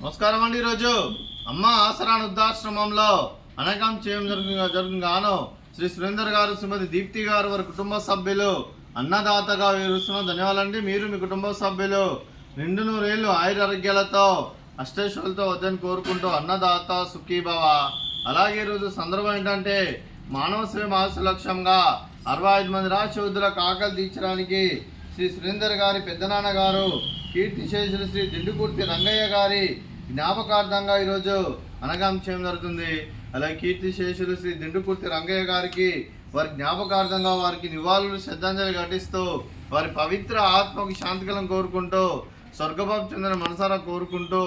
నమస్కారం అండి. ఈరోజు అమ్మ ఆసరా వృద్ధాశ్రమంలో అనేకం చేయం జరుగుగాను శ్రీ సురేందర్ గారు, శ్రీమతి దీప్తి గారు, వారి కుటుంబ సభ్యులు అన్నదాతగా వీరుస్తున్నాం. ధన్యవాదాలండి. మీరు మీ కుటుంబ సభ్యులు నిండు నూరేళ్లు ఆయురారోగ్యాలతో అష్టైశ్వర్యాలతో వద్దని కోరుకుంటూ అన్నదాత సుఖీభవ. అలాగే ఈరోజు సందర్భం ఏంటంటే మానవ సేవ మహస్సు లక్ష్యంగా 65 మంది రాష్ట్రవృద్ధులకు ఆకలి తీర్చడానికి శ్రీ సురేందర్ గారి పెద్దనాన్న గారు కీర్తిశేషులు శ్రీ దిండుకుర్తి రంగయ్య గారి జ్ఞాపకార్థంగా ఈరోజు అనగాం చేయడం జరుగుతుంది. అలాగే కీర్తిశేషులు శ్రీ దిండుకుర్తి రంగయ్య గారికి వారి జ్ఞాపకార్థంగా వారికి నివాళులు శ్రద్ధాంజలి ఘటిస్తూ వారి పవిత్ర ఆత్మకు శాంతికలం కోరుకుంటూ స్వర్గభావం చెందిన మనసారా కోరుకుంటూ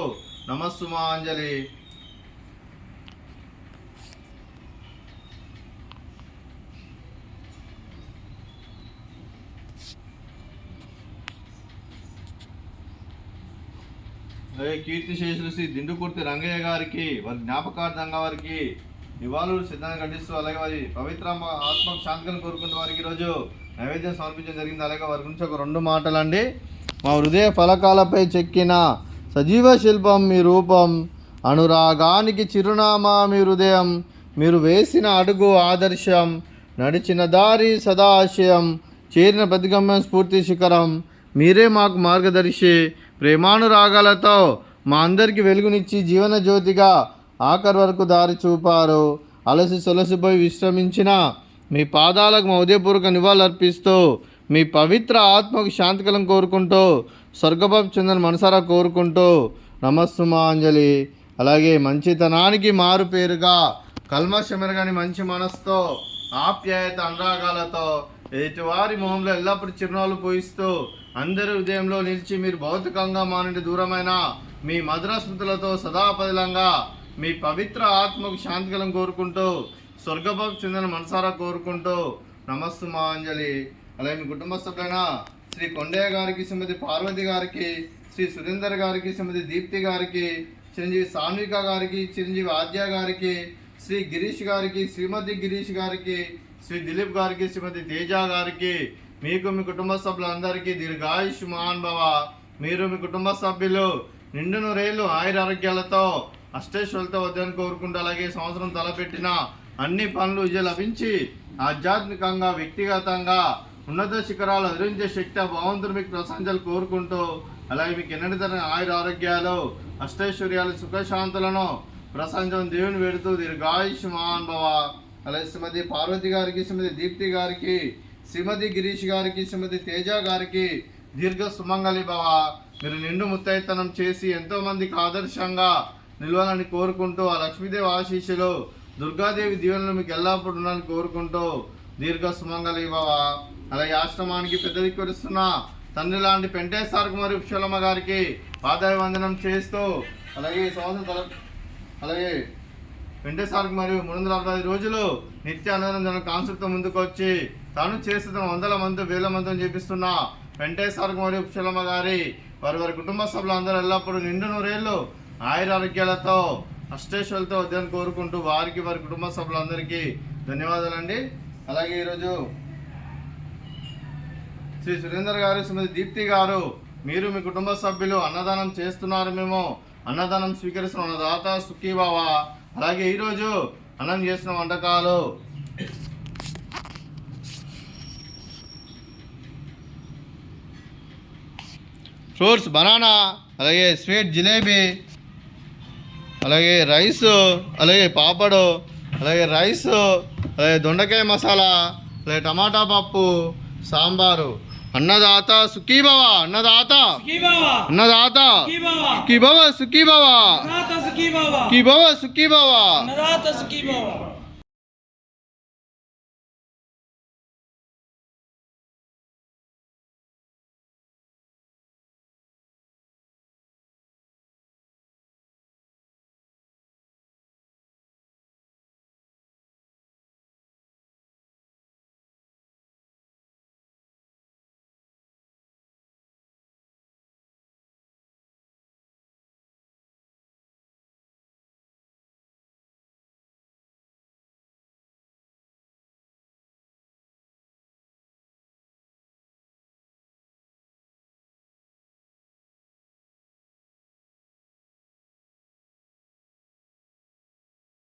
నమస్సుమాంజలి. అలాగే కీర్తిశేషులు శ్రీ దిండుకుర్తి రంగయ్య గారికి వారి జ్ఞాపకార్థంగా వారికి నివాళులు సిద్ధంగా ఘటిస్తూ అలాగే వారి పవిత్ర ఆత్మకు శాంతికలను కోరుకుంటూ వారికి ఈరోజు నైవేద్యం సమర్పించడం జరిగింది. అలాగే వారి గురించి ఒక 2 మాటలండి. మా హృదయ ఫలకాలపై చెక్కిన సజీవ శిల్పం మీ రూపం, అనురాగానికి చిరునామా మీ హృదయం, మీరు వేసిన అడుగు ఆదర్శం, నడిచిన దారి సదాశయం, చేరిన ప్రతిగమ్యం స్ఫూర్తి శిఖరం, మీరే మాకు మార్గదర్శి, ప్రేమానురాగాలతో మా అందరికీ వెలుగునిచ్చి జీవన జ్యోతిగా ఆఖరి వరకు దారి చూపారు. అలసి సొలసిపోయి విశ్రమించిన మీ పాదాలకు మా ఉదయపూర్వక నివాళులు అర్పిస్తూ మీ పవిత్ర ఆత్మకు శాంతికలం కోరుకుంటూ స్వర్గభావం చెందిన మనసారా కోరుకుంటూ నమస్సుమాంజలి. అలాగే మంచితనానికి మారు పేరుగా కల్మషమెరగని మంచి మనసుతో ఆప్యాయత అనురాగాలతో ఎదుటివారి మొహంలో ఎల్లప్పుడూ చిరునవ్వులు పోయిస్తూ అందరి హృదయంలో నిలిచి మీరు భౌతికంగా మా నుండి దూరమైన మీ మధుర స్మృతులతో సదాపదిలంగా మీ పవిత్ర ఆత్మకు శాంతికలం కోరుకుంటూ స్వర్గభావం చెందిన మనసారా కోరుకుంటూ నమస్సుమాంజలి. అలాగే మీ కుటుంబ సభ్యులైన శ్రీ కొండయ్య గారికి, శ్రీమతి పార్వతి గారికి, శ్రీ సురేందర్ గారికి, శ్రీమతి దీప్తి గారికి, చిరంజీవి సాన్విక గారికి, చిరంజీవి ఆద్య గారికి, శ్రీ గిరీష్ గారికి, శ్రీమతి గిరీష్ గారికి, శ్రీ దిలీప్ గారికి, శ్రీమతి తేజ గారికి, మీకు మీ కుటుంబ సభ్యులందరికీ దీర్ఘాయుష్ మహాన్భవ. మీరు మీ కుటుంబ సభ్యులు నిండు నూరేళ్లు ఆయురారోగ్యాలతో అష్టైశ్వర్యాలతో వద్దని కోరుకుంటూ అలాగే సంవత్సరం తలపెట్టిన అన్ని పనులు విజయం లభించి ఆధ్యాత్మికంగా వ్యక్తిగతంగా ఉన్నత శిఖరాలు అధిరించే శక్తి భగవంతుడు మీకు ప్రశంసలు కోరుకుంటూ అలాగే మీకు ఎన్నటి తరగతి ఆయురారోగ్యాలు అష్టైశ్వర్యాలు సుఖశాంతులను ప్రశంసం దేవుని వేడుతూ దీర్ఘాయుష్ మహాన్భవ. అలాగే శ్రీమతి పార్వతి గారికి, శ్రీమతి దీప్తి గారికి, శ్రీమతి గిరీష్ గారికి, శ్రీమతి తేజ గారికి దీర్ఘ సుమంగళి భవ. మీరు నిండు ముత్తైతనం చేసి ఎంతోమందికి ఆదర్శంగా నిలవాలని కోరుకుంటూ ఆ లక్ష్మీదేవి ఆశీస్సులు దుర్గాదేవి దీవెనలు మీకు ఎల్లప్పుడూ ఉండాలని కోరుకుంటూ దీర్ఘ సుమంగళి భవ. అలాగే ఆశ్రమానికి పెద్ద దిక్కువరిస్తున్న తండ్రి లాంటి పెంటేశ్వర కుమారి పుష్పలమ్మ గారికి పాదాభివందనం చేస్తూ అలాగే అలాగే వెంకటేశ్వర మరియు 365 రోజులు నిత్య అన్నదానం కాన్సెప్ట్తో ముందుకు వచ్చి తాను చేస్తున్న 100 మంది 1000 మందిని చేపిస్తున్న వెంకటేశ్వర మరియు పుష్పలమ్మ గారి వారి కుటుంబ సభ్యులు అందరూ ఎల్లప్పుడూ నిండు నూరేళ్లు ఆయురారోగ్యాలతో అష్టైశ్వర్యాలతో వద్దని కోరుకుంటూ వారికి వారి కుటుంబ సభ్యులందరికీ ధన్యవాదాలండి. అలాగే ఈరోజు శ్రీ సురేందర్ గారు, శ్రీమతి దీప్తి గారు, మీరు మీ కుటుంబ సభ్యులు అన్నదానం చేస్తున్నారు. మేము అన్నదానం స్వీకరిస్తున్న అన్నదాత సుఖీభవ. అలాగే ఈరోజు అన్నం చేసిన వంటకాలు ఫ్రూట్స్ బనానా, అలాగే స్వీట్ జిలేబీ, అలాగే రైస్, అలాగే పాపడు, అలాగే రైస్, అలాగే దొండకాయ మసాలా, అలాగే టమాటా పప్పు, సాంబారు. అన్నదాత సుఖీభవ, అన్నదాత అన్నదాత సుఖీభవ, సుఖీభవ సుఖీభవ సుఖీభవ.